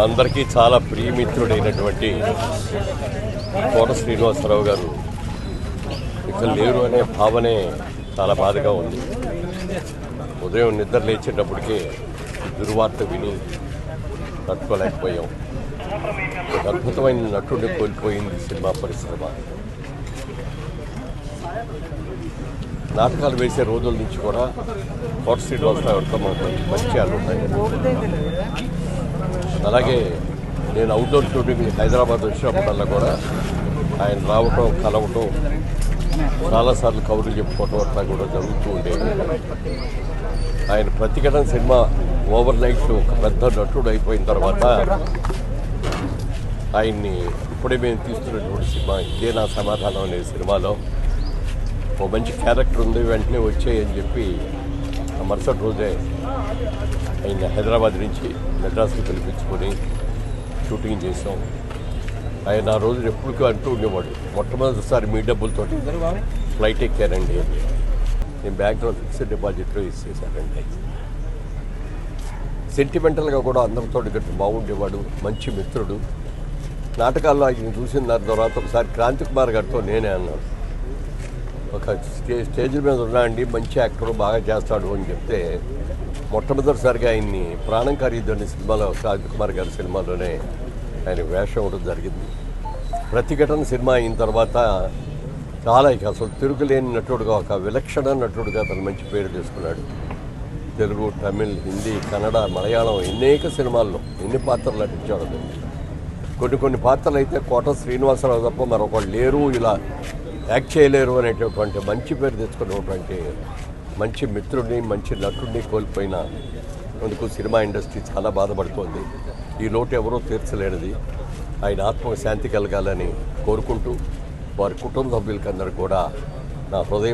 అందరికీ చాలా ప్రియమిత్రుడైనటువంటి కోట శ్రీనివాసరావు గారు ఇక్కడ లేరు అనే భావనే చాలా బాధగా ఉంది. ఉదయం నిద్ర లేచేటప్పటికే దుర్వార్త విని తట్టుకోలేకపోయాం. ఒక అద్భుతమైన నటుడిని కోల్పోయింది సినిమా పరిశ్రమ. నాటకాలు వేసే రోజుల నుంచి కూడా కోట శ్రీనివాసరావు గారితో మాకు పరిచయాలు ఉన్నాయి. అలాగే నేను అవుట్డోర్ షూటింగ్ హైదరాబాద్ వచ్చినప్పుడల్లా కూడా ఆయన రావటం కలవటం చాలాసార్లు కబుర్లు చెప్పుకోవటం అట్లా కూడా జరుగుతూ ఉండేది. ఆయన ప్రతిఘటన సినిమా ఓవర్ నైట్ ఒక పెద్ద నటుడు అయిపోయిన తర్వాత ఆయన్ని ఇప్పుడే మేము తీస్తున్నటువంటి సినిమా ఇదే నా సమాధానం అనే సినిమాలో ఓ మంచి క్యారెక్టర్ ఉంది, వెంటనే వచ్చేయని చెప్పి మరుసటి రోజే ఆయన హైదరాబాద్ నుంచి మెడ్రాస్కి పిలిపించుకొని షూటింగ్ చేసాం. ఆయన ఆ రోజు ఎప్పటికీ అంటూ ఉండేవాడు, మొట్టమొదటిసారి మీ డబ్బులతోటి ఫ్లైట్ ఎక్కానండి, నేను బ్యాంక్లో ఫిక్స్డ్ డిపాజిట్లో ఇచ్చేసానండి. సెంటిమెంటల్గా కూడా అందరితో గట్టి బాగుండేవాడు, మంచి మిత్రుడు. నాటకాల్లో ఆయన చూసిన దాని తర్వాత ఒకసారి క్రాంతి కుమార్ గారితో నేనే అన్నాను, ఒక స్టేజ్ మీద ఉన్నా అండి, మంచి యాక్టర్ బాగా చేస్తాడు అని చెప్తే మొట్టమొదటిసారిగా ఆయన్ని ప్రాణం ఖరీదని సినిమాలో క్రాంతి కుమార్ గారి సినిమాలోనే ఆయన వేషం ఇవ్వడం జరిగింది. ప్రతిఘటన సినిమా అయిన తర్వాత చాలా అసలు తిరుగులేని నటుడుగా, ఒక విలక్షణ నటుడుగా తను మంచి పేరు తీసుకున్నాడు. తెలుగు, తమిళ్, హిందీ, కన్నడ, మలయాళం అనేక సినిమాల్లో ఎన్ని పాత్రలు నటించాడు. కొన్ని పాత్రలు అయితే కోట శ్రీనివాసరావు తప్ప మరొకళ్ళు లేరు, ఇలా యాక్ట్ చేయలేరు అనేటటువంటి మంచి పేరు తెచ్చుకున్నటువంటి మంచి మిత్రుడిని, మంచి నటుడిని కోల్పోయిన అందుకు సినిమా ఇండస్ట్రీ చాలా బాధపడుతోంది. ఈ లోటు ఎవరో తీర్చలేనిది. ఆయన ఆత్మకు శాంతి కలగాలని కోరుకుంటూ వారి కుటుంబ సభ్యులకందరూ కూడా నా హృదయ